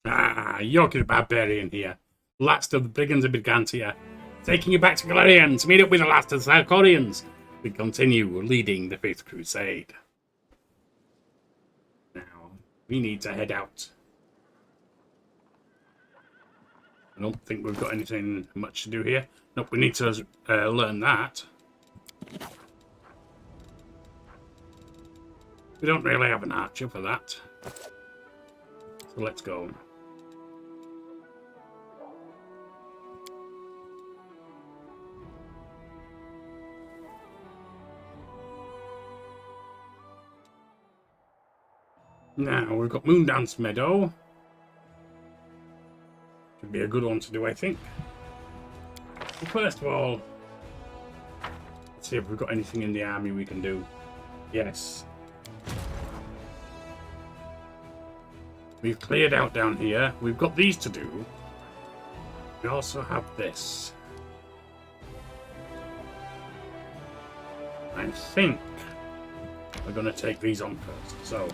Yorkie the Barbarian here. Last of the Brigantes of Brigantes. Taking you back to Golarion to meet up with the last of the Sarkorians. We continue leading the Fifth Crusade. Now, we need to head out. I don't think we've got anything much to do here. Nope, we need to learn that. We don't really have an archer for that. So let's go. Now, we've got Moondance Meadow. Could be a good one to do, I think. But first of all, let's see if we've got anything in the army we can do. Yes. We've cleared out down here. We've got these to do. We also have this. I think we're going to take these on first. So,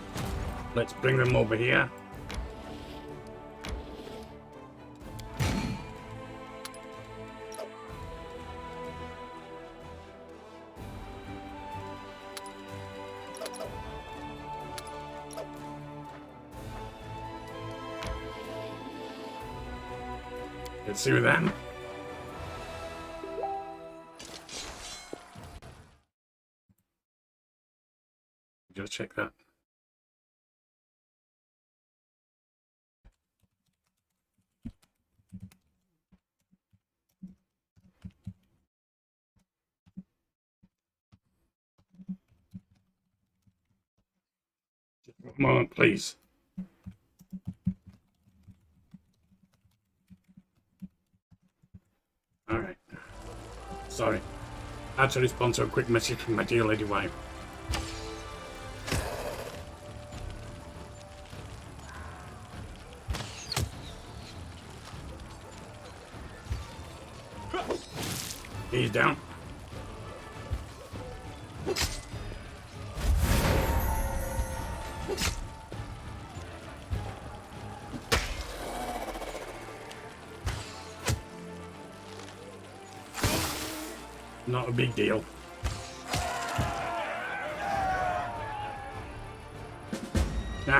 let's bring them over here. Let's see with them. Just check that. Just one moment, please. Alright. Sorry. I had to respond to a quick message from my dear lady wife. He's down. Not a big deal.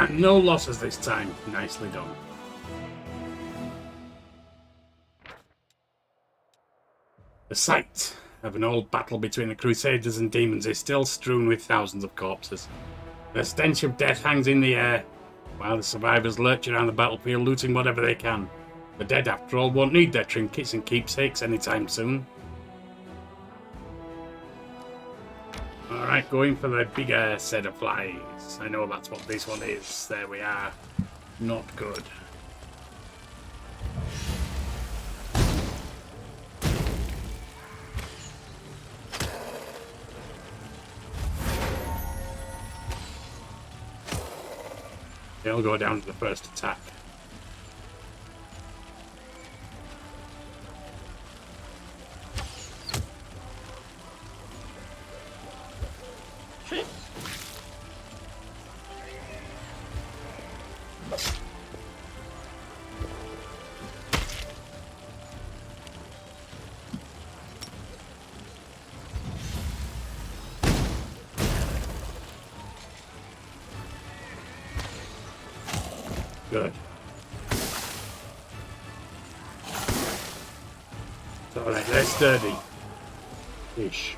No losses this time. Nicely done. The site of an old battle between the Crusaders and demons is still strewn with thousands of corpses. The stench of death hangs in the air, while the survivors lurch around the battlefield looting whatever they can. The dead, after all, won't need their trinkets and keepsakes anytime soon. Alright, going for the bigger set of flies. I know that's what this one is. There we are. Not good. They'll go down to the first attack. Good. It's alright, they're sturdy. Ish.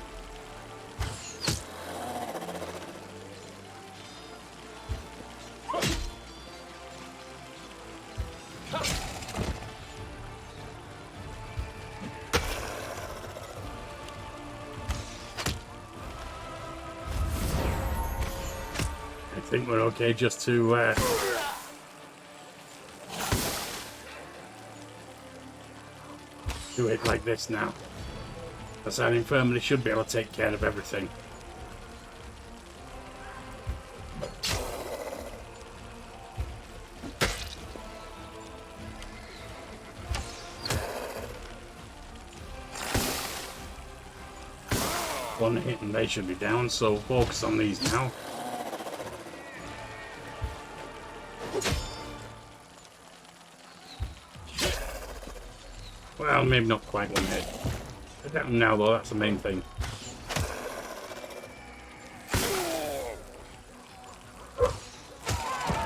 I think we're okay just to do it like this now. Because our infirmary should be able to take care of everything. One hit and they should be down, so focus on these now. Well, maybe not quite one hit. They're down now, though. That's the main thing.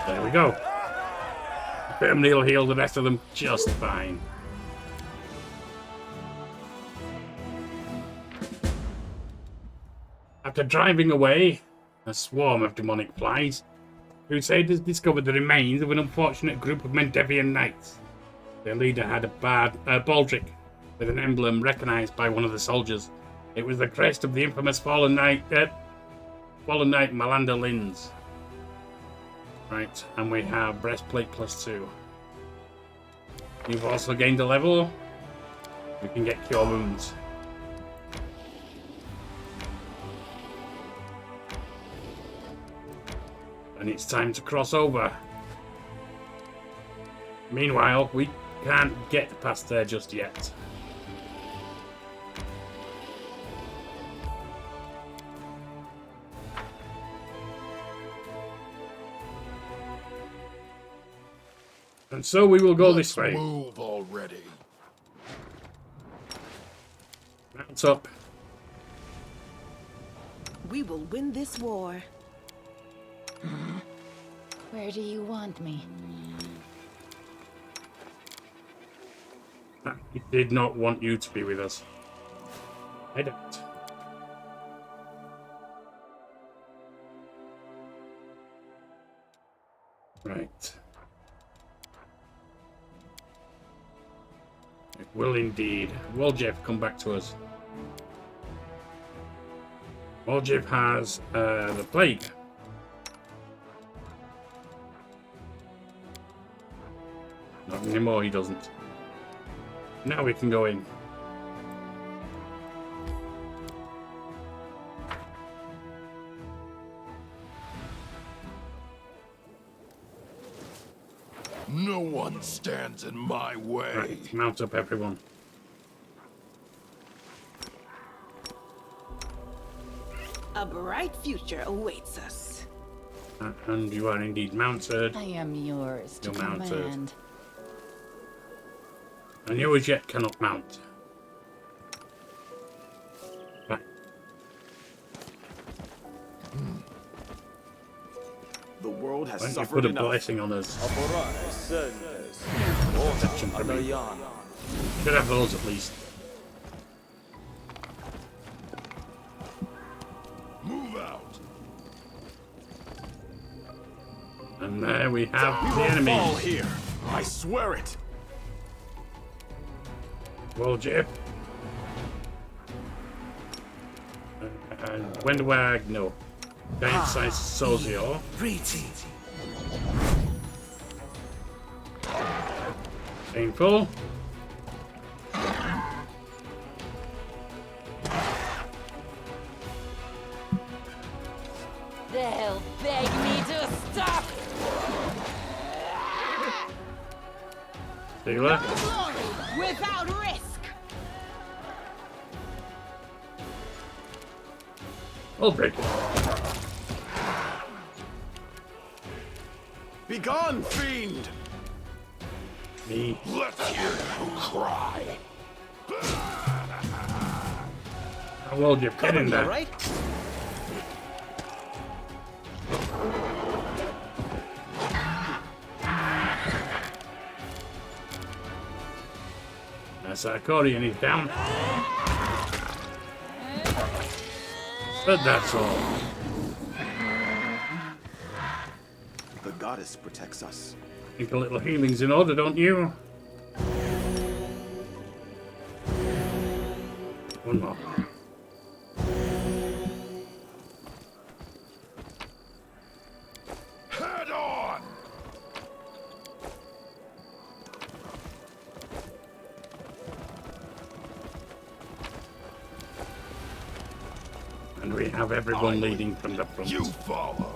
There we go. Firmly will heal the rest of them just fine. After driving away a swarm of demonic flies, Crusaders discovered the remains of an unfortunate group of Mendevian knights. Their leader had a baldric with an emblem recognised by one of the soldiers. It was the crest of the infamous fallen knight Malander Linz. Right, and we have breastplate +2. You've also gained a level. You can get cure wounds. And it's time to cross over. Meanwhile, we can't get past there just yet. And so we will go this way. Move already. Mount up. We will win this war. Where do you want me? He did not want you to be with us. I don't. Right. It will indeed. Woljev, come back to us. Woljev has the plague. Not anymore, he doesn't. Now we can go in. No one stands in my way. Right, mount up, everyone. A bright future awaits us. And you are indeed mounted. I am yours to You're mounted. command. And you as yet cannot mount. Right. The world has Why don't you suffered put a enough. blessing on us? Protection Protection from me. Should have those at least. Move out. And there we have We the will enemy. fall here. I swear it. Woljev. And Wendwag, no. Giant size Sozio. Painful. They'll beg me to stop. Sealer. Glory without risk. Ulbrich. Begone, fiend! Me. Let's hear you cry. How well you get in there? Right? Sarkorian is down. But that's all. The goddess protects us. Think a little healing's in order, don't you? One more. Head on. And we have everyone leading from the front. You follow.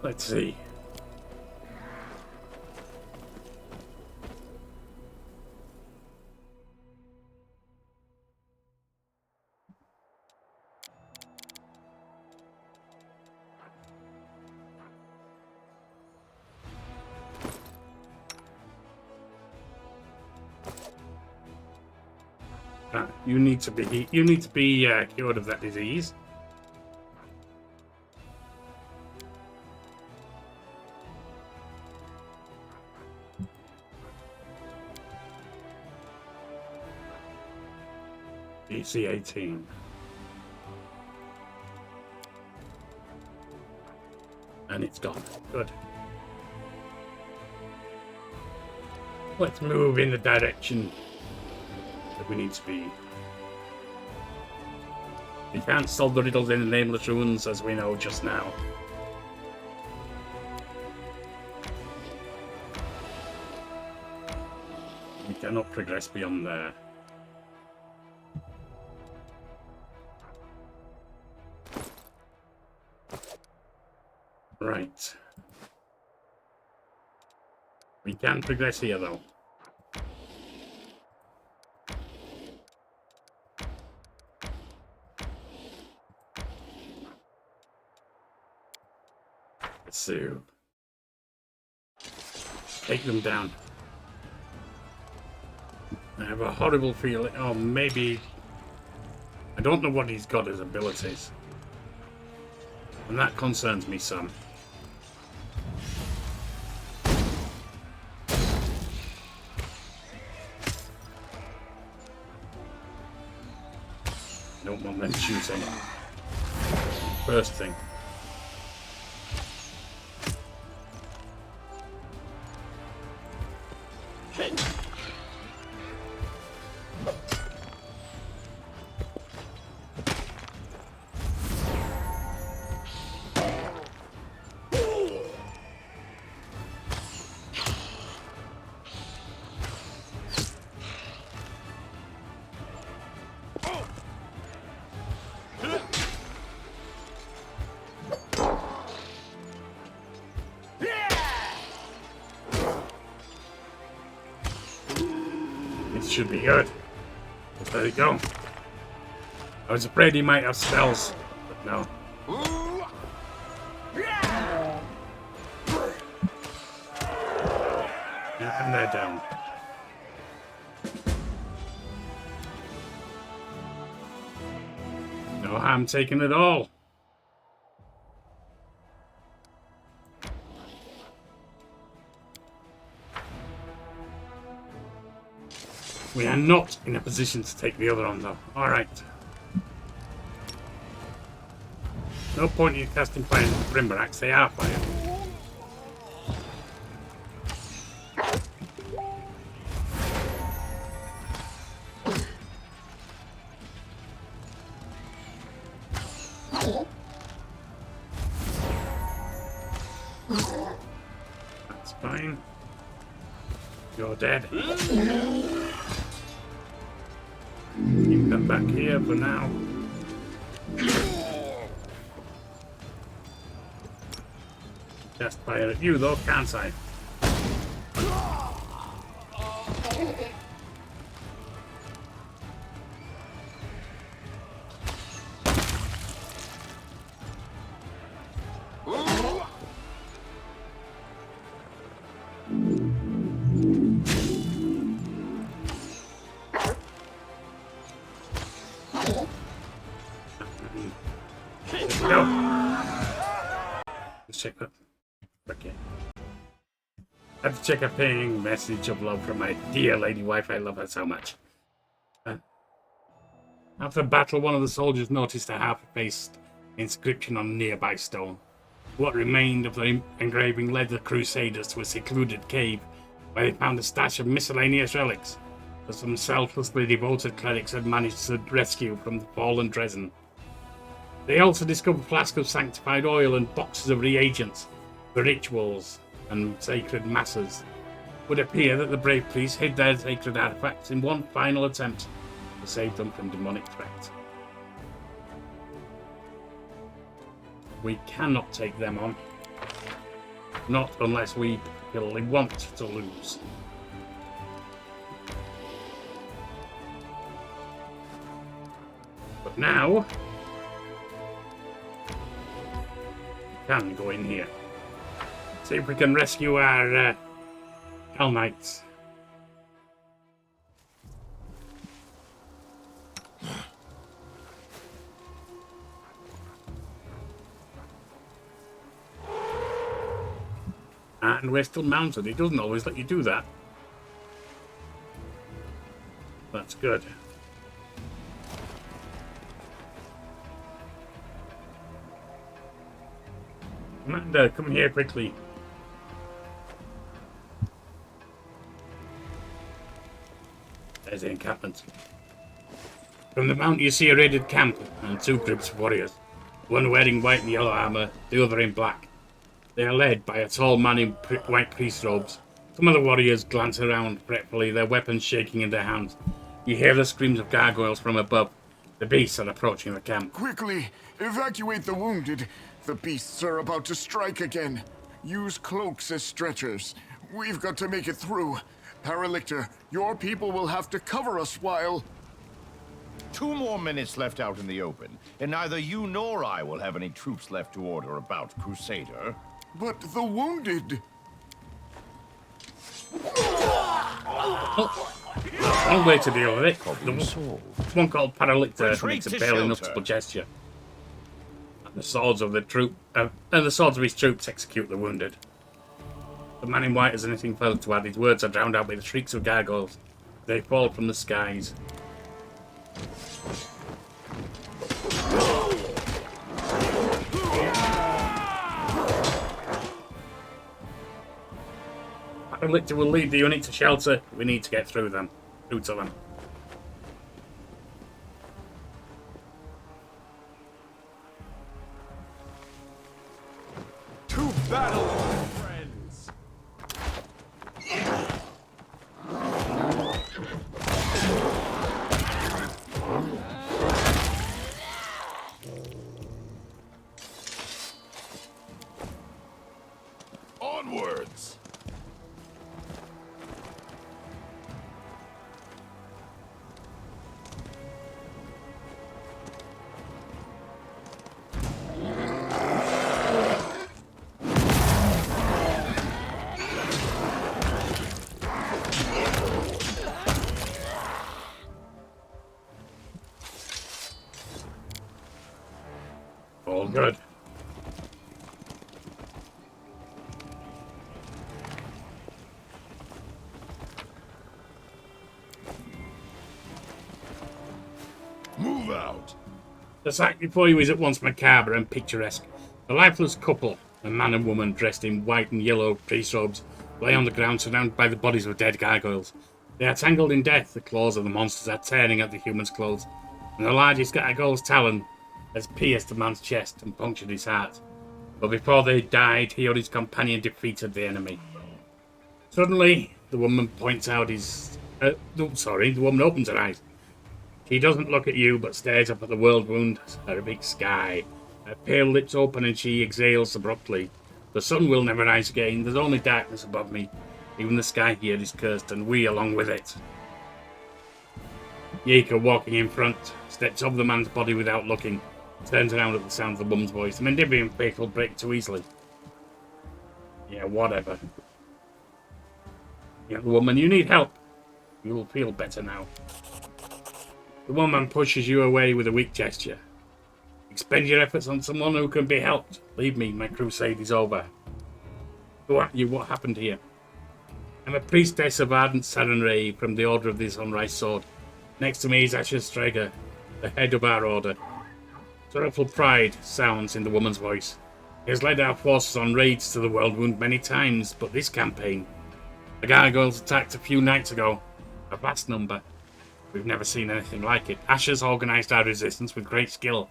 Let's see. You need to be cured of that disease. DC 18. And it's gone. Good. Let's move in the direction that we need to be. We can't solve the riddles in the nameless ruins, as we know just now. We cannot progress beyond there. Right. We can progress here, though. So, take them down. I have a horrible feeling. Oh, maybe. I don't know what he's got as abilities. And that concerns me some. I don't want them shooting. First thing. Should be good. There you go. I was afraid he might have spells, but no. Yeah, and they're down. No harm taken at all. We are not in a position to take the other on, though. Alright. No point in casting fire into Brimbarax, they are fire. That's fine. You're dead. Keep them back here for now. Cast fire at you though, can't I? Check that. Okay. I have to check a ping message of love from my dear lady wife. I love her so much. After battle, one of the soldiers noticed a half-faced inscription on a nearby stone. What remained of the engraving led the Crusaders to a secluded cave where they found a stash of miscellaneous relics that some selflessly devoted clerics had managed to rescue from the fallen Dresden. They also discovered flasks of sanctified oil and boxes of reagents for rituals and sacred masses. It would appear that the brave priests hid their sacred artifacts in one final attempt to save them from demonic threat. We cannot take them on. Not unless we particularly want to lose. But now can go in here. See if we can rescue our Hellknights. And we're still mounted. It doesn't always let you do that. That's good. Commander, come here quickly. There's the encampment. From the mount you see a raided camp and two groups of warriors. One wearing white and yellow armor, the other in black. They are led by a tall man in white priest robes. Some of the warriors glance around fretfully, their weapons shaking in their hands. You hear the screams of gargoyles from above. The beasts are approaching the camp. Quickly, evacuate the wounded. The beasts are about to strike again. Use cloaks as stretchers. We've got to make it through. Paralictor, your people will have to cover us while... 2 more minutes left out in the open, and neither you nor I will have any troops left to order about, Crusader. But the wounded... One way to deal with it. Problem solved. One called Paralictor Retreat makes a to barely shelter. noticeable gesture. And the swords of his troops execute the wounded. The man in white has anything further to add. His words are drowned out by the shrieks of gargoyles. They fall from the skies. Paralictor will lead the unit to shelter. We need to get through to them. To battle, my friends! Onwards! All good. Move out! The sight before you is at once macabre and picturesque. A lifeless couple, a man and woman dressed in white and yellow priest robes, lay on the ground surrounded by the bodies of dead gargoyles. They are tangled in death, the claws of the monsters are tearing at the human's clothes, and the largest gargoyle's talon has pierced the man's chest and punctured his heart. But before they died, he or his companion defeated the enemy. Suddenly, the woman points out the woman opens her eyes. She doesn't look at you, but stares up at the world wound, her big sky. Her pale lips open and she exhales abruptly. The sun will never rise again. There's only darkness above me. Even the sky here is cursed, and we along with it. Yika, walking in front, steps over the man's body without looking, turns around at the sound of the woman's voice. The Mendivian faith will break too easily. Yeah, whatever. Yeah, the woman, you need help. You will feel better now. The woman pushes you away with a weak gesture. Expend your efforts on someone who can be helped. Leave me, my crusade is over. Who are you? What happened here? I'm a priestess of ardent Sarenrae from the Order of the Sunrise Sword. Next to me is Asher Strager, the head of our order. Sorrowful pride sounds in the woman's voice. He has led our forces on raids to the World Wound many times, but this campaign... The gargoyles attacked a few nights ago. A vast number. We've never seen anything like it. Asher's organised our resistance with great skill.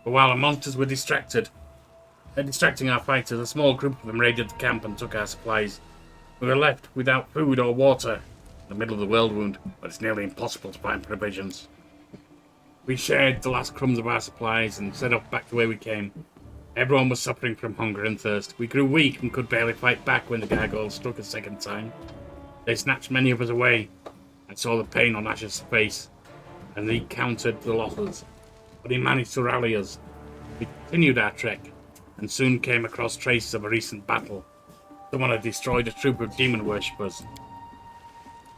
But while the monsters were distracting our fighters, a small group of them raided the camp and took our supplies. We were left without food or water in the middle of the World Wound, but it's nearly impossible to find provisions. We shared the last crumbs of our supplies and set off back the way we came. Everyone was suffering from hunger and thirst. We grew weak and could barely fight back when the gargoyles struck a second time. They snatched many of us away. I saw the pain on Asher's face, and he counted the losses. But he managed to rally us. We continued our trek, and soon came across traces of a recent battle. Someone had destroyed a troop of demon worshippers.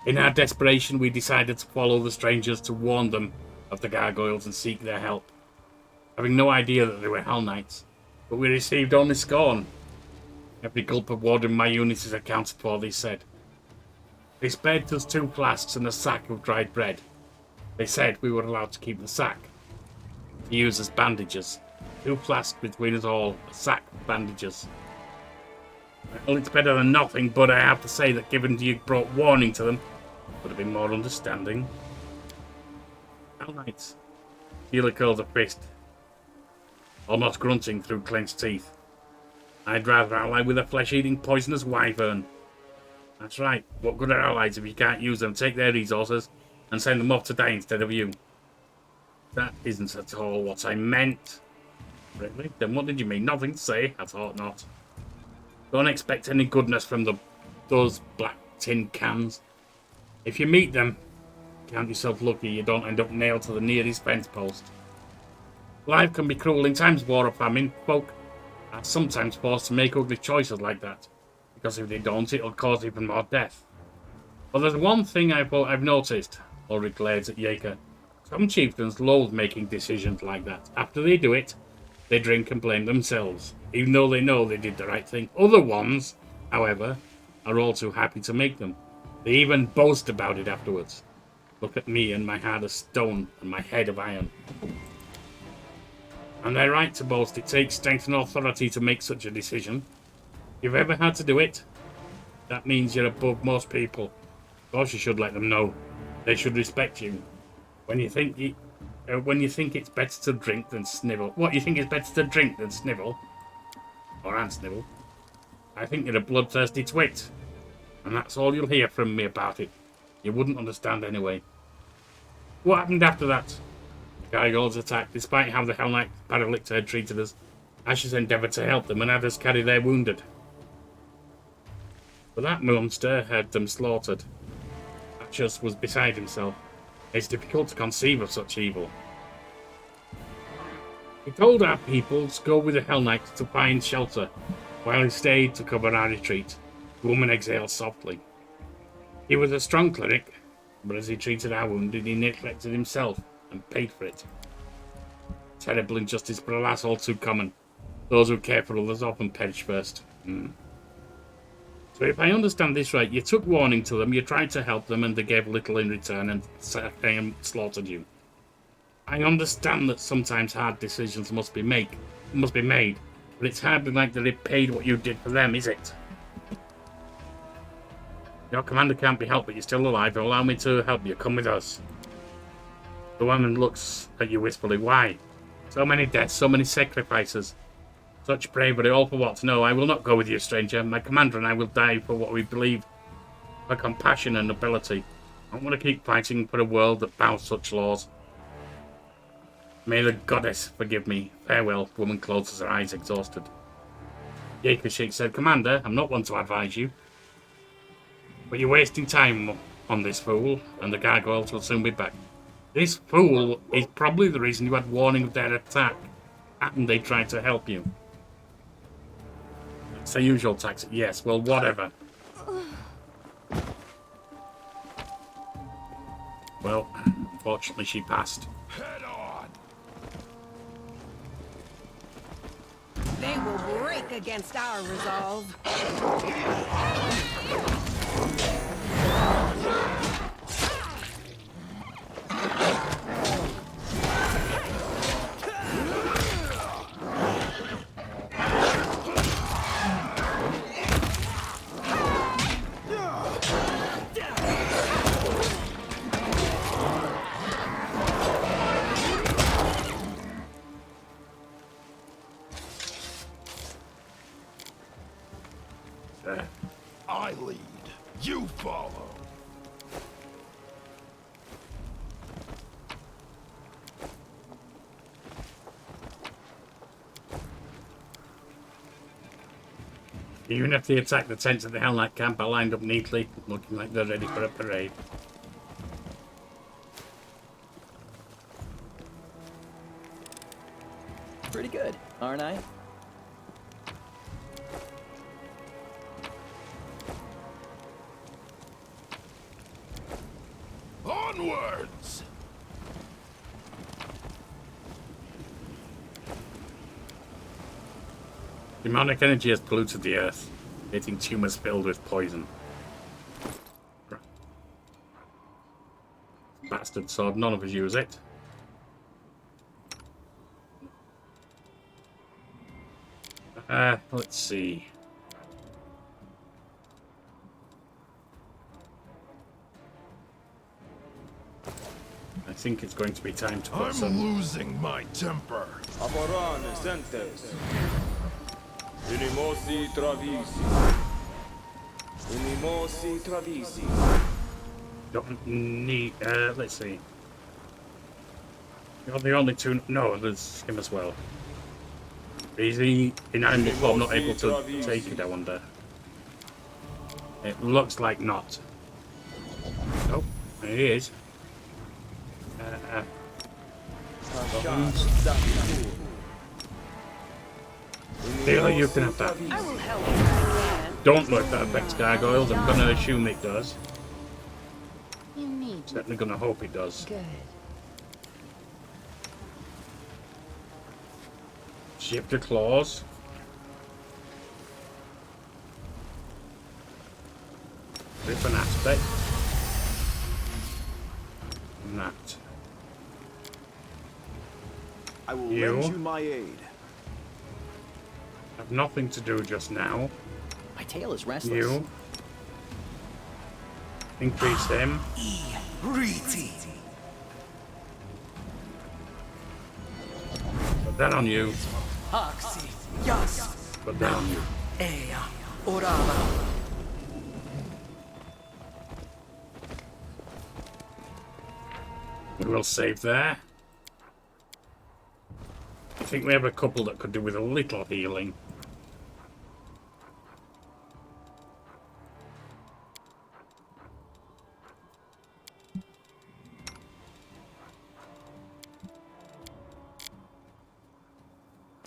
In our desperation, we decided to follow the strangers to warn them of the gargoyles and seek their help. Having no idea that they were Hellknights, but we received only scorn. Every gulp of water in my unit is accounted for, they said. They spared us 2 flasks and a sack of dried bread. They said we were allowed to keep the sack to use as bandages. 2 flasks between us all, a sack of bandages. Well, it's better than nothing, but I have to say that given you brought warning to them, would have been more understanding. Hellknights. Healer curls a fist, almost grunting through clenched teeth. I'd rather ally with a flesh-eating poisonous wyvern. That's right. What good are allies if you can't use them? Take their resources and send them off to die instead of you. That isn't at all what I meant. Really? Then what did you mean? Nothing to say? I thought not. Don't expect any goodness from those black tin cans. If you meet them, count yourself lucky you don't end up nailed to the nearest fence post. Life can be cruel in times of war or famine. Folk are sometimes forced to make ugly choices like that, because if they don't, it'll cause even more death. But there's one thing I've noticed, Ulrich glares at Jaeger. Some chieftains loathe making decisions like that. After they do it, they drink and blame themselves, even though they know they did the right thing. Other ones, however, are all too happy to make them. They even boast about it afterwards. Look at me and my heart of stone and my head of iron. And they're right to boast. It takes strength and authority to make such a decision. If you've ever had to do it, that means you're above most people. Of course you should let them know. They should respect you. When you think it's better to drink than snivel. What, you think it's better to drink than snivel? Or unsnivel? I think you're a bloodthirsty twit. And that's all you'll hear from me about it. You wouldn't understand anyway. What happened after that? The gargoyles attacked. Despite how the Hellknight Paralictor had treated us, Ashes endeavoured to help them and had us carry their wounded. But that monster had them slaughtered. Ashes was beside himself. It's difficult to conceive of such evil. He told our people to go with the Hellknights to find shelter, while he stayed to cover our retreat. The woman exhaled softly. He was a strong cleric, but as he treated our wounded, he neglected himself and paid for it. Terrible injustice, but alas, all too common. Those who care for others often perish first. So if I understand this right, you took warning to them, you tried to help them, and they gave little in return and slaughtered you. I understand that sometimes hard decisions must be made, but it's hardly like they repaid what you did for them, is it? Your commander can't be helped, but you're still alive. Allow me to help you. Come with us. The woman looks at you wistfully. Why? So many deaths, so many sacrifices. Such bravery, all for what? No, I will not go with you, stranger. My commander and I will die for what we believe, for compassion and nobility. I don't want to keep fighting for a world that bows such laws. May the goddess forgive me. Farewell. The woman closes her eyes, exhausted. Yakashik said, Commander, I'm not one to advise you, but you're wasting time on this fool, and the gargoyles will soon be back. This fool is probably the reason you had warning of their attack, and they tried to help you. It's the usual tactic. Yes, well, whatever. Well, unfortunately, she passed. Head on. They will break against our resolve. I lead. You follow. Even if they attack the tents at the Hellknight camp are lined up neatly, looking like they're ready for a parade. Pretty good, aren't I? Onwards! Demonic energy has polluted the earth. Hitting tumors filled with poison. Bastard sword, none of us use it. Let's see. I think it's going to be time to put I'm some... losing my temper. Aporane sentes. Unimosi travisi. Unimosi travisi. Don't need... let's see. You're the only two... No, there's him as well. Is he in animal form not able to take it, I wonder? It looks like not. Nope, he is. Taylor, you can have that. I will help if I can. Don't know if that affects gargoyles. I'm gonna assume it does. You need Certainly gonna hope it does. good. Shift the claws. Different aspect. And that. I will You? lend you my aid. Have nothing to do just now. My tail is restless. You. Increase him. Put that on you. Put that on you. We will save there. I think we have a couple that could do with a little healing.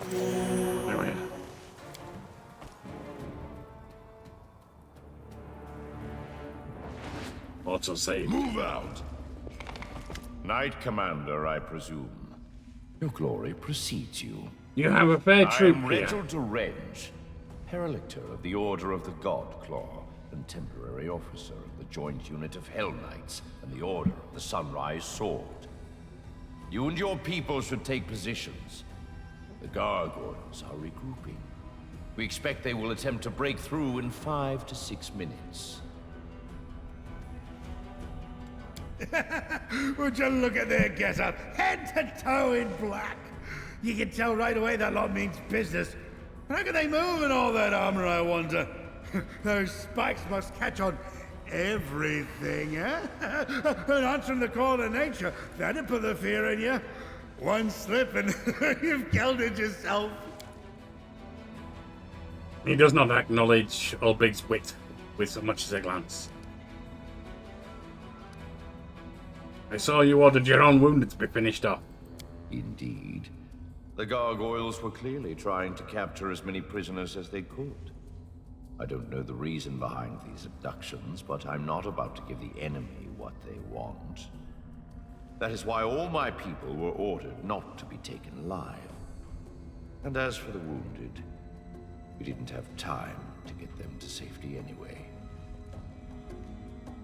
There we are. Auto save. Move out. Knight Commander, I presume. Your glory precedes you. You have a fair I troop am here. Reginald de Renge, Herelictor of the Order of the Godclaw, and temporary officer of the joint unit of Hellknights and the Order of the Sunrise Sword. You and your people should take positions. The gargoyles are regrouping. We expect they will attempt to break through in 5 to 6 minutes. Would you look at their get-up, head to toe in black? You can tell right away that lot means business. How can they move in all that armor, I wonder? Those spikes must catch on everything, eh? And answering the call of nature, that'd put the fear in you. One slip and you've killed it yourself. He does not acknowledge Ulbrig's wit with so much as a glance. I saw you ordered your own wounded to be finished off. Indeed. The gargoyles were clearly trying to capture as many prisoners as they could. I don't know the reason behind these abductions, but I'm not about to give the enemy what they want. That is why all my people were ordered not to be taken alive. And as for the wounded, we didn't have time to get them to safety anyway.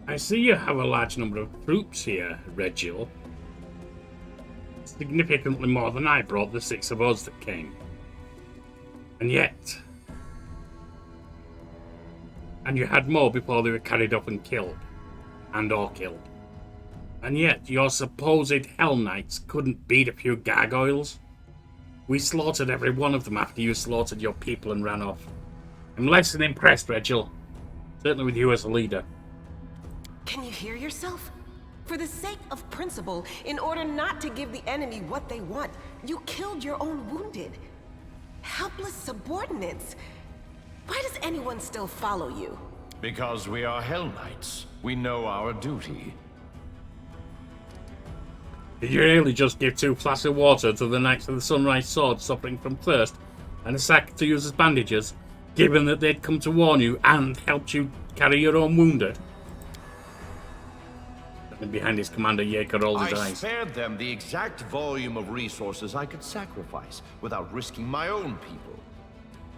I see you have a large number of troops here, Regil. Significantly more than I brought the 6 of us that came. And yet... And you had more before they were carried up and killed. And/or killed. And yet your supposed Hellknights couldn't beat a few gargoyles? We slaughtered every one of them after you slaughtered your people and ran off. I'm less than impressed, Regil. Certainly with you as a leader. Can you hear yourself? For the sake of principle, in order not to give the enemy what they want, you killed your own wounded. Helpless subordinates. Why does anyone still follow you? Because we are Hellknights. We know our duty. Did you really just give 2 flasks of water to the Knights of the Sunrise Sword suffering from thirst, and a sack to use as bandages, given that they'd come to warn you and helped you carry your own wounded? And behind his commander, Jaeger rolled his I eyes. spared them the exact volume of resources I could sacrifice without risking my own people.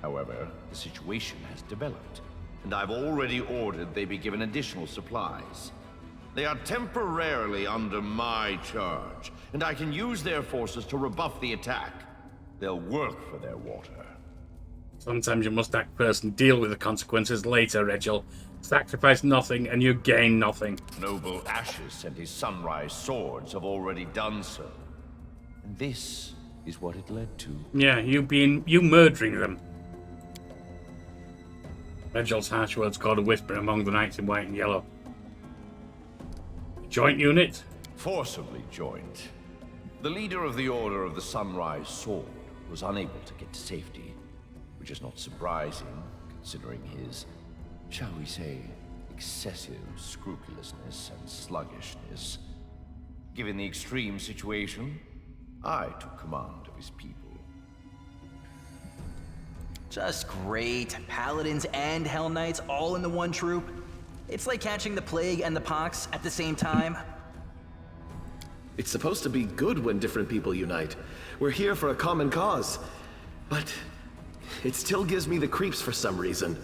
However, the situation has developed, and I've already ordered they be given additional supplies. They are temporarily under my charge, and I can use their forces to rebuff the attack. They'll work for their water. Sometimes you must act first and deal with the consequences later, Regil. Sacrifice nothing and you gain nothing. Noble Ashes and his Sunrise swords have already done so. And this is what it led to. Yeah, you murdering them. Regil's harsh words caught a whisper among the knights in white and yellow. Joint unit? Forcibly joined. The leader of the Order of the Sunrise Sword was unable to get to safety, which is not surprising, considering his, shall we say, excessive scrupulousness and sluggishness. Given the extreme situation, I took command of his people. Just great. Paladins and Hellknights all in the one troop. It's like catching the plague and the pox at the same time. It's supposed to be good when different people unite. We're here for a common cause. But it still gives me the creeps for some reason.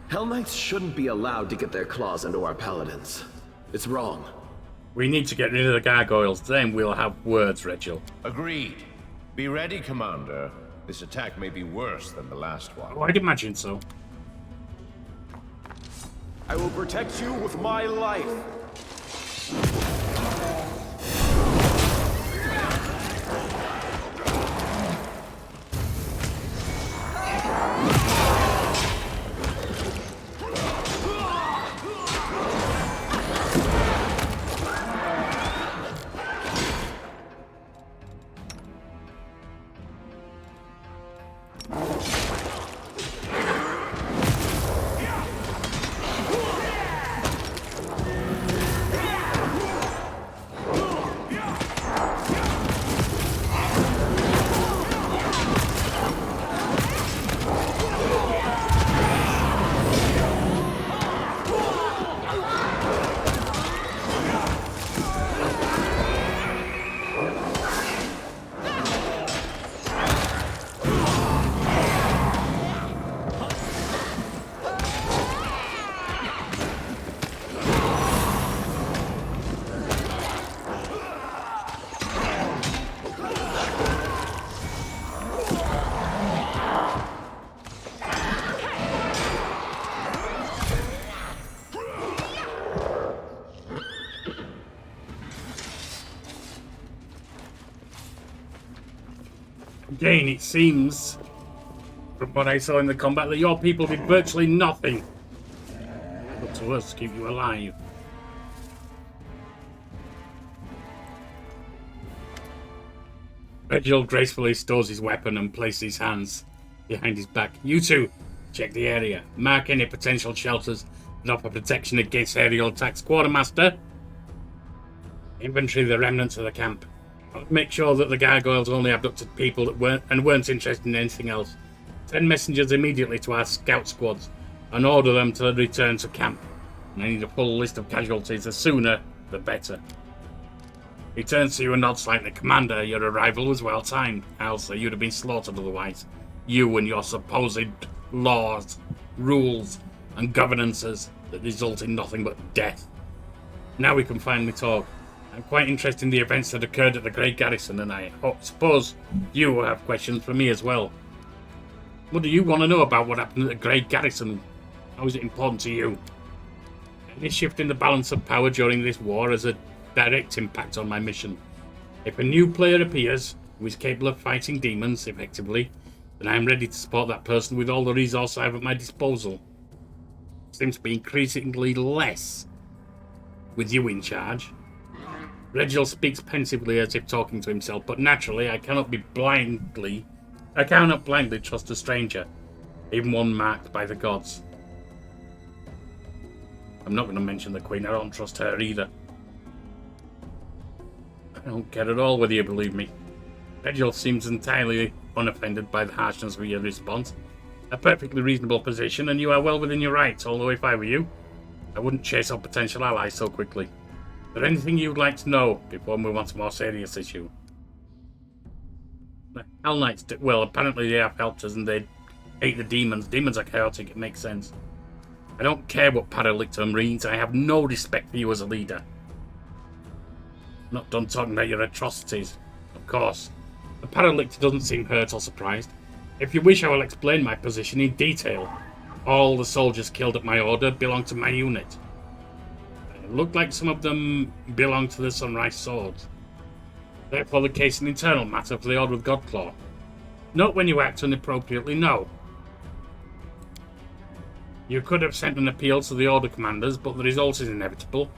Hellknights shouldn't be allowed to get their claws into our paladins. It's wrong. We need to get rid of the gargoyles, then we'll have words, Regil. Agreed. Be ready, Commander. This attack may be worse than the last one. Oh, I'd imagine so. I will protect you with my life. Again, it seems, from what I saw in the combat, that your people did virtually nothing. Up to us to keep you alive. Regil gracefully stores his weapon and places his hands behind his back. You two, check the area. Mark any potential shelters that offer protection against aerial attacks. Quartermaster, inventory the remnants of the camp. Make sure that the gargoyles only abducted people that weren't interested in anything else. Send messengers immediately to our scout squads and order them to return to camp. And I need a full list of casualties. The sooner, the better. He turns to you and nods slightly. Commander, your arrival was well timed. Else you'd have been slaughtered otherwise. You and your supposed laws, rules, and governances that result in nothing but death. Now we can finally talk. I'm quite interested in the events that occurred at the Great Garrison, and I suppose you have questions for me as well. What do you want to know about what happened at the Great Garrison? How is it important to you? Any shift in the balance of power during this war has a direct impact on my mission. If a new player appears who is capable of fighting demons effectively, then I am ready to support that person with all the resources I have at my disposal. It seems to be increasingly less with you in charge. Regil speaks pensively as if talking to himself, but naturally I cannot blindly trust a stranger, even one marked by the gods. I'm not going to mention the Queen, I don't trust her either. I don't care at all whether you believe me. Regil seems entirely unoffended by the harshness of your response. A perfectly reasonable position, and you are well within your rights, although if I were you, I wouldn't chase up potential allies so quickly. Is there anything you'd like to know before we move on to a more serious issue? The Hellknights, well, apparently they have helped us and they hate the demons. Demons are chaotic, it makes sense. I don't care what Paralictor means. I have no respect for you as a leader. I'm not done talking about your atrocities. Of course. The Paralictor doesn't seem hurt or surprised. If you wish, I will explain my position in detail. All the soldiers killed at my order belong to my unit. It looked like some of them belong to the Sunrise Swords. Therefore, the case is an internal matter for the Order of Godclaw. Not when you act inappropriately, no. You could have sent an appeal to the Order commanders, but the result is inevitable.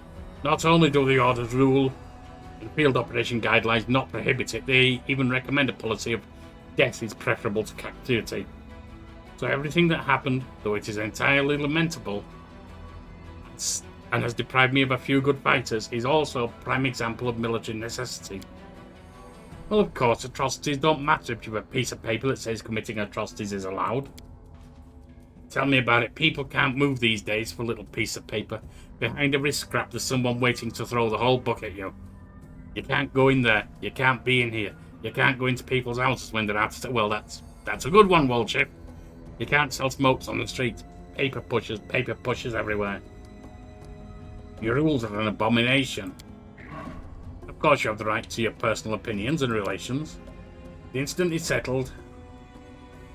Not only do the Order's rule and field operation guidelines not prohibit it, they even recommend a policy of death is preferable to captivity. So everything that happened, though it is entirely lamentable and has deprived me of a few good fighters, is also a prime example of military necessity. Well, of course, atrocities don't matter if you have a piece of paper that says committing atrocities is allowed. Tell me about it. People can't move these days for a little piece of paper. Behind every scrap there's someone waiting to throw the whole book at you. You can't go in there. You can't be in here. You can't go into people's houses when they're out. Well, that's a good one, Waldship. You can't sell smokes on the street. Paper pushers everywhere. Your rules are an abomination. Of course you have the right to your personal opinions and relations. The incident is settled.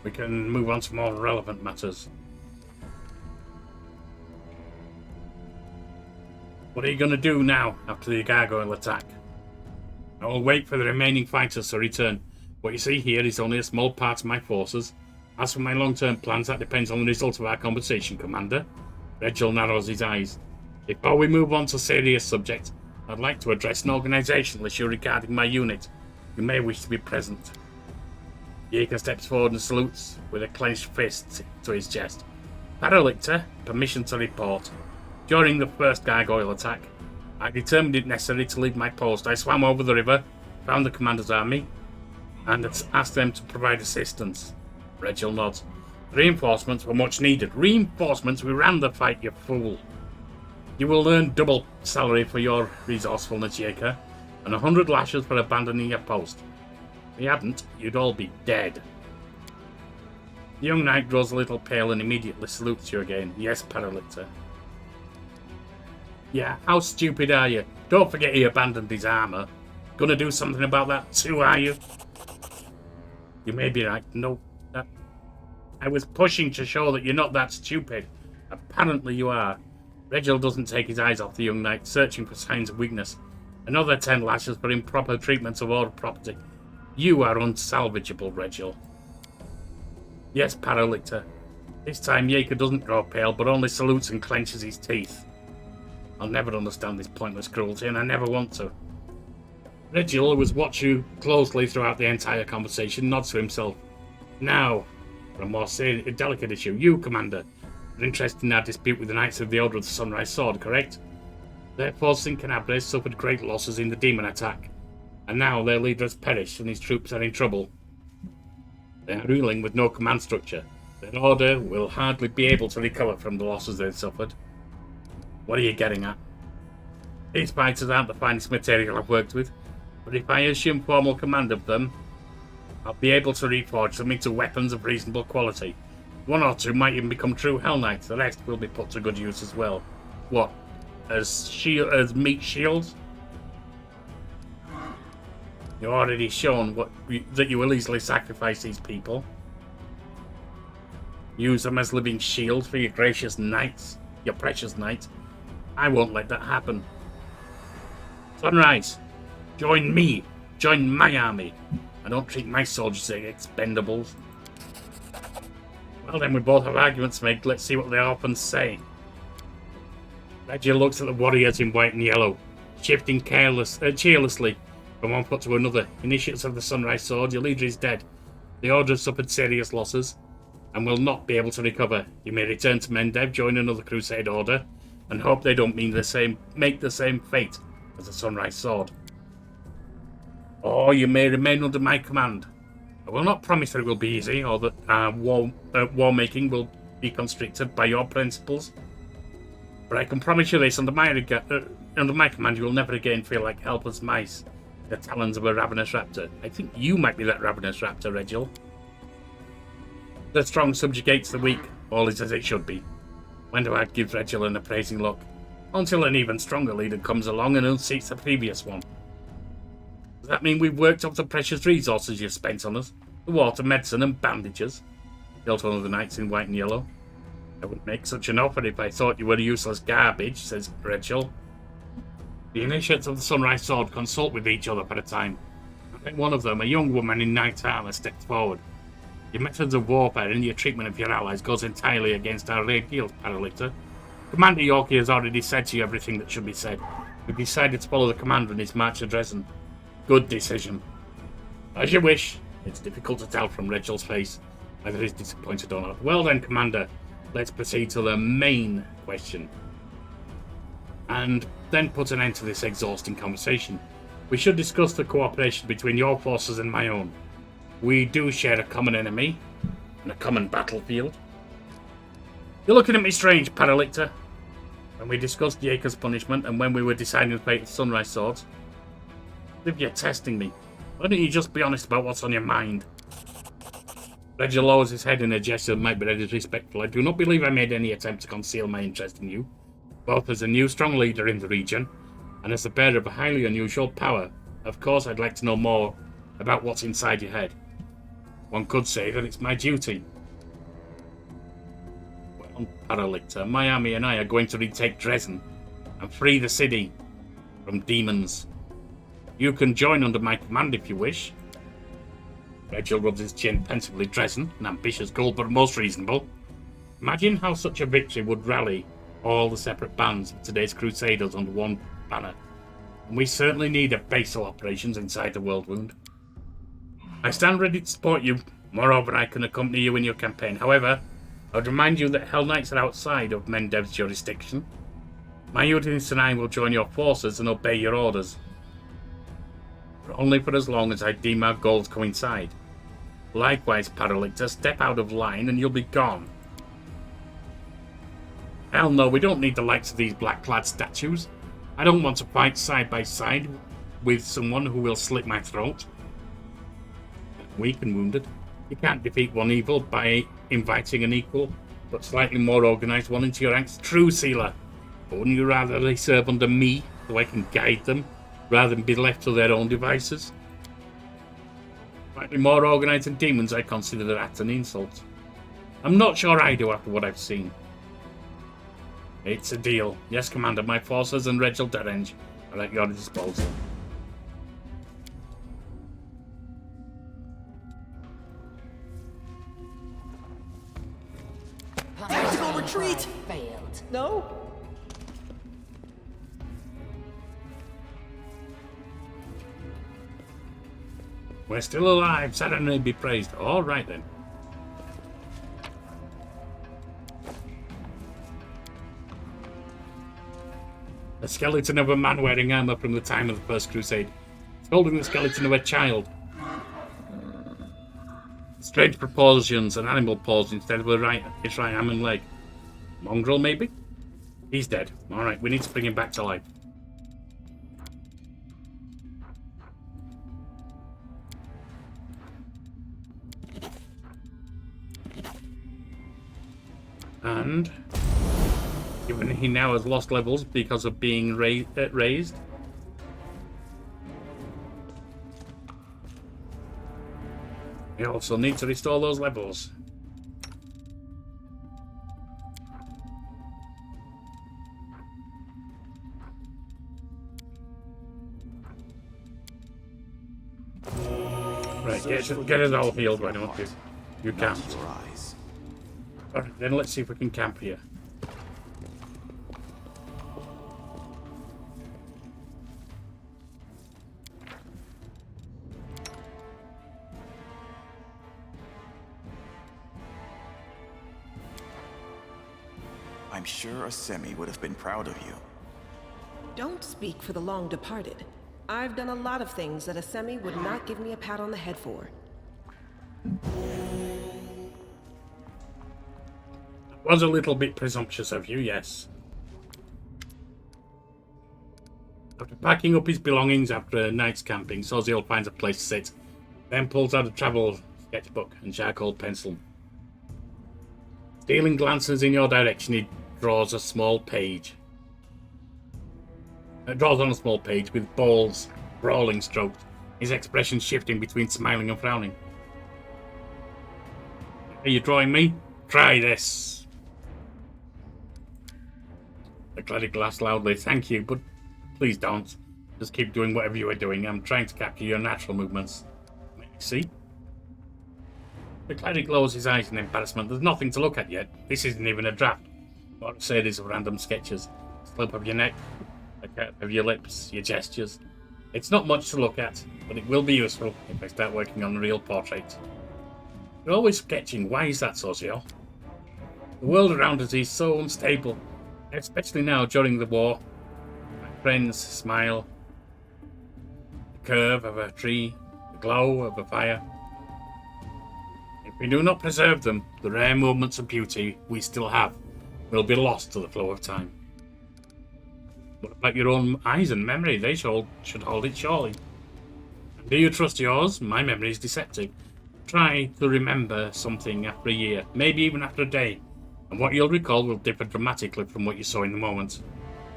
We can move on to more relevant matters. What are you going to do now after the gargoyle attack? I will wait for the remaining fighters to return. What you see here is only a small part of my forces. As for my long-term plans, that depends on the result of our conversation, Commander. Regil narrows his eyes. Before we move on to serious subject, I'd like to address an organisational issue regarding my unit. You may wish to be present. Jaeger steps forward and salutes with a clenched fist to his chest. Paralictor, permission to report. During the first gargoyle attack, I determined it necessary to leave my post. I swam over the river, found the commander's army, and asked them to provide assistance. Regil nods. Reinforcements were much needed. Reinforcements? We ran the fight, you fool. You will earn double salary for your resourcefulness, Jaeger, and 100 lashes for abandoning your post. If you hadn't, you'd all be dead. The young knight grows a little pale and immediately salutes you again. Yes, Paralictor. Yeah, how stupid are you? Don't forget he abandoned his armour. Gonna do something about that too, are you? You may be right. No, I was pushing to show that you're not that stupid. Apparently you are. Regil doesn't take his eyes off the young knight, searching for signs of weakness. Another 10 lashes for improper treatment of order property. You are unsalvageable, Regil. Yes, Paralictor. This time Jaeger doesn't grow pale, but only salutes and clenches his teeth. I'll never understand this pointless cruelty, and I never want to. Regil, who has watched you closely throughout the entire conversation, nods to himself. Now, for a more delicate issue. You, Commander, are interested in our dispute with the Knights of the Order of the Sunrise Sword, correct? Their forces in Canabre suffered great losses in the demon attack, and now their leader has perished and his troops are in trouble. They are ruling with no command structure. Their order will hardly be able to recover from the losses they've suffered. What are you getting at? These fighters aren't the finest material I've worked with, but if I assume formal command of them, I'll be able to reforge them into weapons of reasonable quality. One or two might even become true Hellknights. The rest will be put to good use as well. What? As meat shields? You've already shown that you will easily sacrifice these people. Use them as living shields for your gracious knights, your precious knights. I won't let that happen. Sunrise, join me. Join my army. I don't treat my soldiers as expendables. Well then, we both have arguments to make. Let's see what the orphans say. Regil looks at the warriors in white and yellow, shifting cheerlessly from one foot to another. Initiates of the Sunrise Sword, your leader is dead. The Order has suffered serious losses and will not be able to recover. You may return to Mendev, join another Crusade Order, and hope they don't make the same fate as the Sunrise Sword. Or you may remain under my command. I will not promise that it will be easy, or that war making will be constricted by your principles. But I can promise you this: under my command, you will never again feel like helpless mice in the talons of a ravenous raptor. I think you might be that ravenous raptor, Regil. The strong subjugates the weak. All is as it should be. When do I give Regil an appraising look? Until an even stronger leader comes along and unseats the previous one. Does that mean we've worked off the precious resources you've spent on us? The water, medicine and bandages? Yelled one of the knights in white and yellow. I wouldn't make such an offer if I thought you were useless garbage, says Regil. The initiates of the Sunrise Sword consult with each other for a time. I think one of them, a young woman in knight armor, steps forward. Your methods of warfare and your treatment of your allies goes entirely against our ideals, Paralictor. Commander Yorkie has already said to you everything that should be said. We've decided to follow the commander in his march to Dresden. Good decision. As you wish. It's difficult to tell from Regil's face whether he's disappointed or not. Well then, Commander, let's proceed to the main question. And then put an end to this exhausting conversation. We should discuss the cooperation between your forces and my own. We do share a common enemy and a common battlefield. You're looking at me strange, Paralictor. When we discussed Jaeger's punishment and when we were deciding the fate of Sunrise Swords. As if you're testing me. Why don't you just be honest about what's on your mind? Regil lowers his head in a gesture that might be read as respectful. I do not believe I made any attempt to conceal my interest in you. Both as a new strong leader in the region and as the bearer of a highly unusual power. Of course, I'd like to know more about what's inside your head. One could say that it's my duty. Well, Paralictor, my army and I are going to retake Dresden and free the city from demons. You can join under my command if you wish. Regil rubs his chin pensively. Dresden, an ambitious goal, but most reasonable. Imagine how such a victory would rally all the separate bands of today's Crusaders under one banner. And we certainly need a base of operations inside the World Wound. I stand ready to support you. Moreover, I can accompany you in your campaign. However, I would remind you that Hellknights are outside of Mendev's jurisdiction. My units and I will join your forces and obey your orders. But only for as long as I deem our goals coincide. Likewise, Paralictor, step out of line and you'll be gone. Hell no, we don't need the likes of these black-clad statues. I don't want to fight side by side with someone who will slit my throat. Weak and wounded. You can't defeat one evil by inviting an equal, but slightly more organised one into your ranks. True, Sealer. But wouldn't you rather they serve under me, so I can guide them, rather than be left to their own devices? Slightly more organised than demons, I consider that an insult. I'm not sure I do after what I've seen. It's a deal. Yes, Commander, my forces and Regil Derenge are at your disposal. Tactical retreat! Failed. No? We're still alive. Saturn be praised. All right then. A skeleton of a man wearing armor from the time of the First Crusade. It's holding the skeleton of a child. Strange proportions, an animal paws instead of its right arm and leg. Mongrel, maybe? He's dead. Alright, we need to bring him back to life. And given he now has lost levels because of being raised, we also need to restore those levels. Right, get it all healed, why don't you? You can't. Alright, then let's see if we can camp here. I'm sure Asemi would have been proud of you. Don't speak for the long departed. I've done a lot of things that Asemi would not give me a pat on the head for. Was a little bit presumptuous of you, yes. After packing up his belongings after a night's camping, Soziel finds a place to sit, then pulls out a travel sketchbook and charcoal pencil. Stealing glances in your direction, he draws a small page. It draws on a small page with balls, brawling strokes, his expression shifting between smiling and frowning. Are you drawing me? Try this. The cleric laughs loudly. Thank you, but please don't. Just keep doing whatever you are doing. I'm trying to capture your natural movements. See? The cleric lowers his eyes in embarrassment. There's nothing to look at yet. This isn't even a draft. What I said is random sketches. Slope of your neck, the curve of your lips, your gestures. It's not much to look at, but it will be useful if I start working on a real portrait. You're always sketching. Why is that, Socio? The world around us is so unstable, especially now during the war. My friends smile. The curve of a tree, the glow of a fire. If we do not preserve them, the rare moments of beauty we still have will be lost to the flow of time. What about your own eyes and memory? They should hold it surely. Do you trust yours? My memory is deceptive. Try to remember something after a year, maybe even after a day, and what you'll recall will differ dramatically from what you saw in the moment.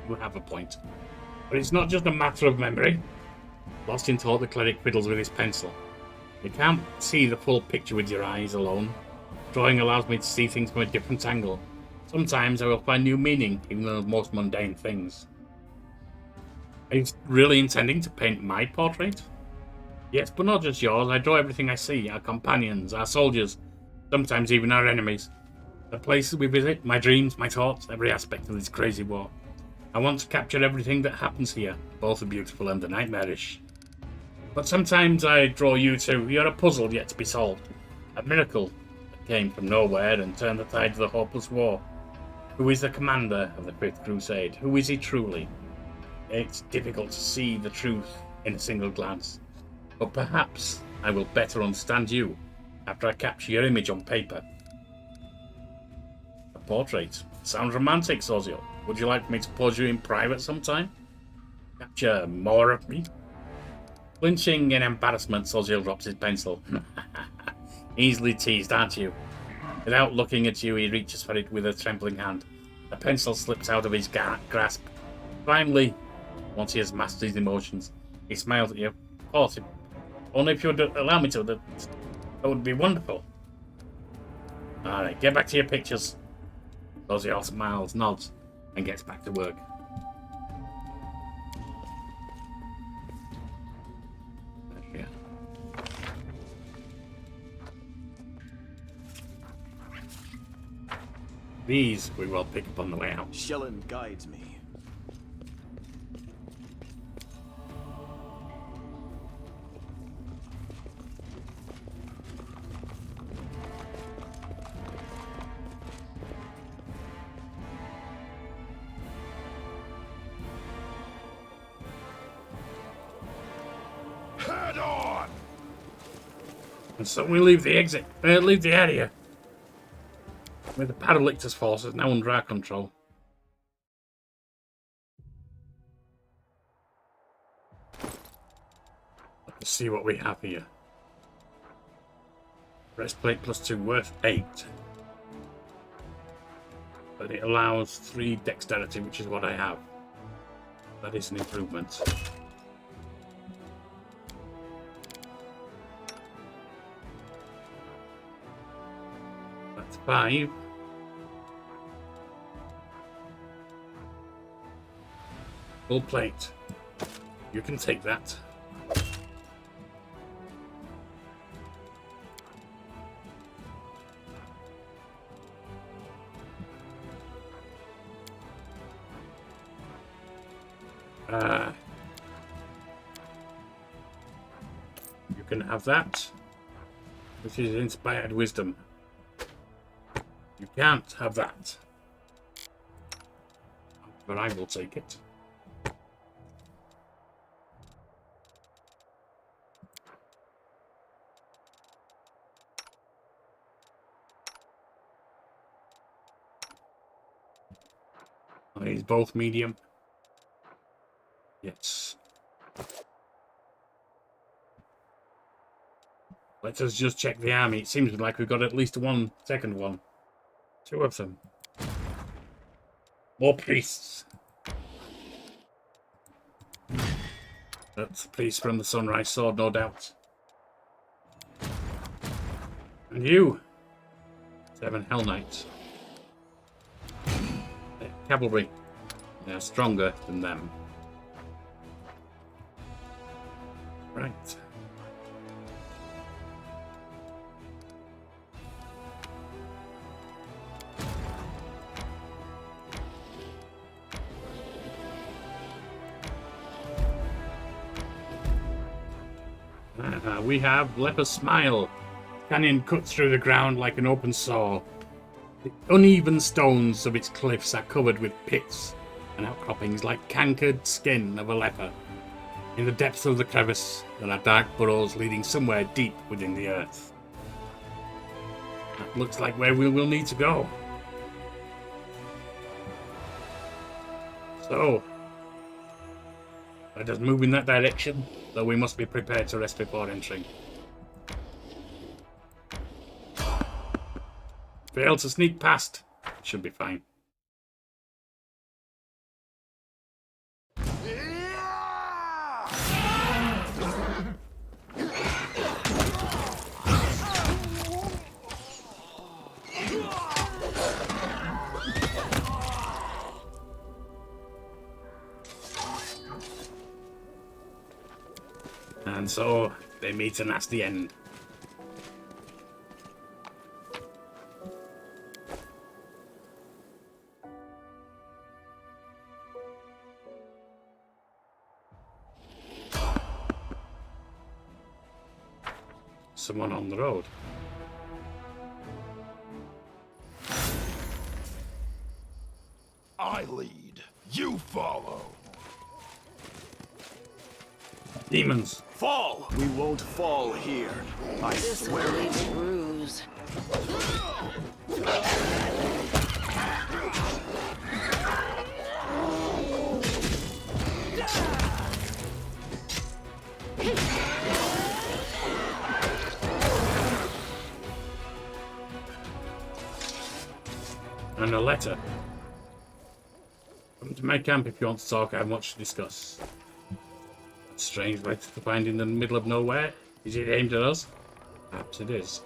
You have a point. But it's not just a matter of memory. Lost in thought, the cleric fiddles with his pencil. You can't see the full picture with your eyes alone. Drawing allows me to see things from a different angle. Sometimes I will find new meaning, even in the most mundane things. Are you really intending to paint my portrait? Yes, but not just yours. I draw everything I see. Our companions, our soldiers, sometimes even our enemies. The places we visit, my dreams, my thoughts, every aspect of this crazy war. I want to capture everything that happens here, both the beautiful and the nightmarish. But sometimes I draw you too. You're a puzzle yet to be solved. A miracle that came from nowhere and turned the tide of the hopeless war. Who is the commander of the Fifth Crusade? Who is he truly? It's difficult to see the truth in a single glance. But perhaps I will better understand you after I capture your image on paper. A portrait. Sounds romantic, Sozio. Would you like me to pose you in private sometime? Capture more of me? Flinching in embarrassment, Sozio drops his pencil. Easily teased, aren't you? Without looking at you, he reaches for it with a trembling hand. The pencil slips out of his grasp. Finally, once he has mastered his emotions, he smiles at you. Of course, only if you would allow me to, that would be wonderful. Alright, get back to your pictures. Sozio smiles, nods, and gets back to work. Yeah. These we will pick up on the way out. Shellen guides me. Head on! And so we leave the area. With the Paralictus forces now under our control. Let's see what we have here. Breastplate +2 worth 8. But it allows 3 dexterity, which is what I have. That is an improvement. That's 5. Full plate. You can take that. You can have that, which is inspired wisdom. You can't have that, but I will take it. Are these both medium? Yes. Let us just check the army. It seems like we've got at least one second one. 2 of them. More priests. That's the priest from the Sunrise Sword, no doubt. And you, 7 Hellknights. They're cavalry. They're stronger than them. Right. We have Leper's Smile. Canyon cuts through the ground like an open saw. The uneven stones of its cliffs are covered with pits and outcroppings like cankered skin of a leper. In the depths of the crevice, there are dark burrows leading somewhere deep within the earth. That looks like where we will need to go. So, let us move in that direction, though we must be prepared to rest before entering. Fail to sneak past. Should be fine. And so they meet a nasty end. Someone on the road. I lead. You follow. Demons. Fall! We won't fall here. I swear it. Bruise. And a letter. Come to my camp if you want to talk. I have much to discuss. Strange letter to find in the middle of nowhere. Is it aimed at us? Perhaps it is.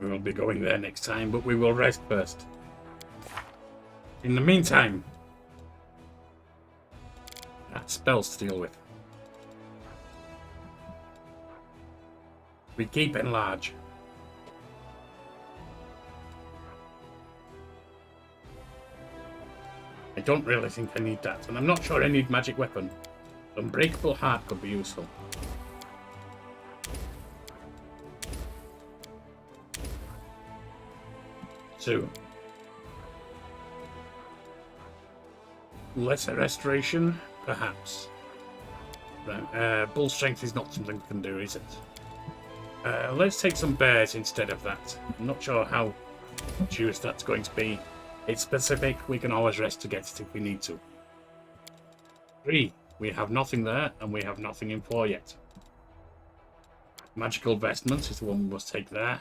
We will be going there next time, but we will rest first. In the meantime, spells to deal with. We keep enlarge. I don't really think I need that, and I'm not sure I need magic weapon. Unbreakable heart could be useful. Two. Lesser restoration, perhaps. Right, bull strength is not something we can do, is it? Let's take some bears instead of that. I'm not sure how much use that's going to be. It's specific, we can always rest to get it if we need to. 3. We have nothing there, and we have nothing in 4 yet. Magical vestments is the one we must take there.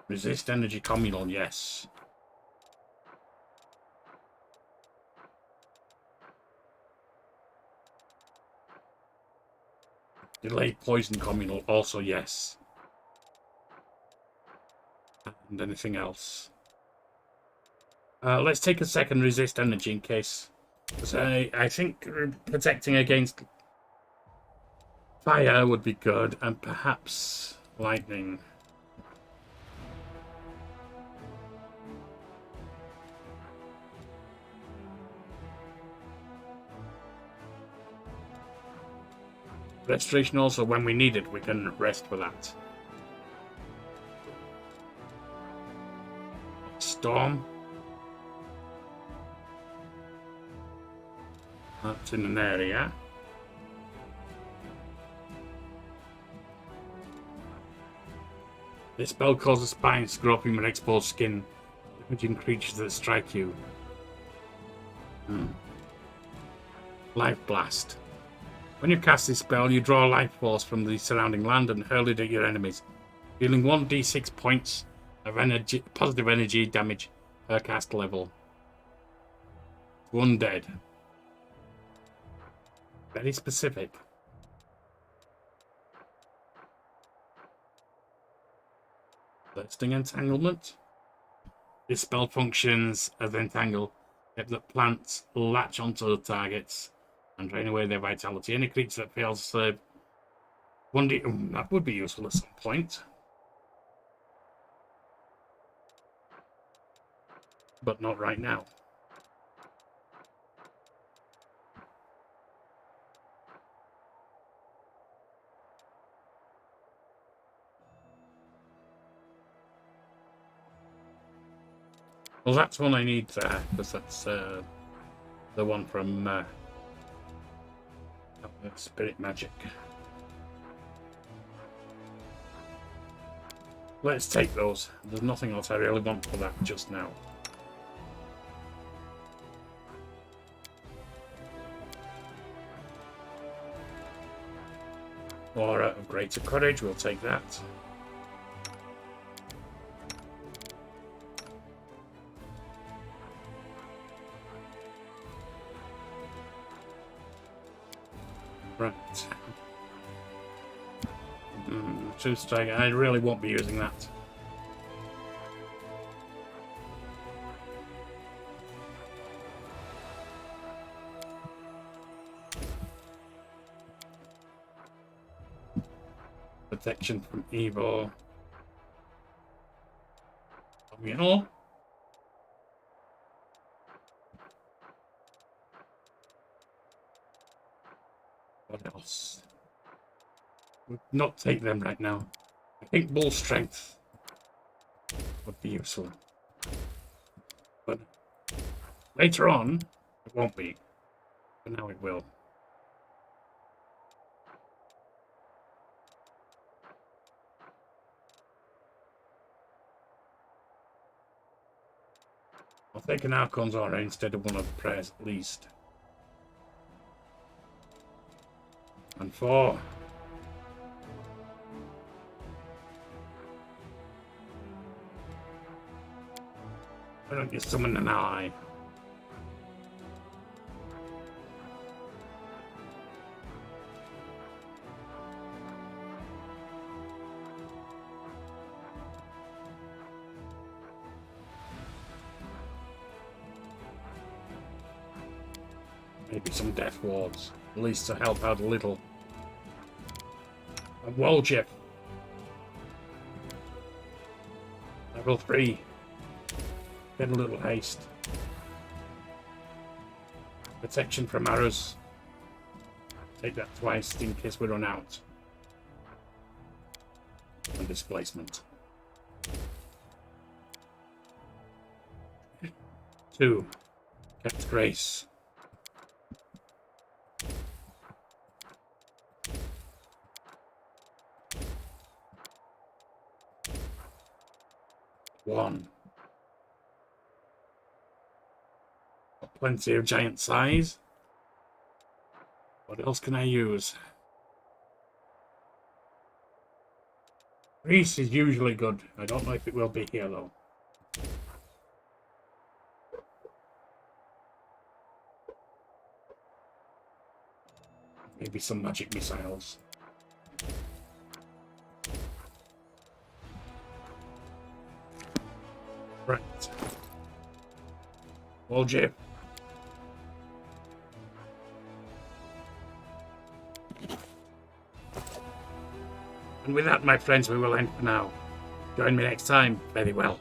Resist energy communal, yes. Delay poison communal, also yes. And anything else? Let's take a second resist energy in case. Because I think protecting against fire would be good, and perhaps lightning. Restoration also, when we need it, we can rest for that. Storm. That's in an area. This spell causes spines to grow up in your exposed skin, damaging creatures that strike you. Life Blast. When you cast this spell, you draw a life force from the surrounding land and hurl it at your enemies, dealing 1d6 points of positive energy damage per cast level. One dead. Very specific. Bursting Entanglement. This spell functions as Entangle, except that plants latch onto the targets and drain away their vitality. Any creature that fails to serve 1d... that would be useful at some point. But not right now. Well, that's one I need because that's the one from Spirit Magic. Let's take those. There's nothing else I really want for that just now. Aura of Greater Courage, we'll take that. Right. Two strike. I really won't be using that. Protection from evil. Communal. What else? Would not take them right now. I think Bull Strength would be useful. But later on, it won't be. But now it will. I'll take an Archon's Aura instead of one of the prayers at least. And 4. Why don't you summon an ally? Maybe some death wards, at least to help out a little. A wall chip. Level 3. Get a little haste. Protection from arrows. Take that twice in case we run out. And displacement. 2. Kept Grace. 1. Plenty of giant size. What else can I use? Grease is usually good. I don't know if it will be here though. Maybe some magic missiles. Right. Well, Jip. And with that, my friends, we will end for now. Join me next time. Very well.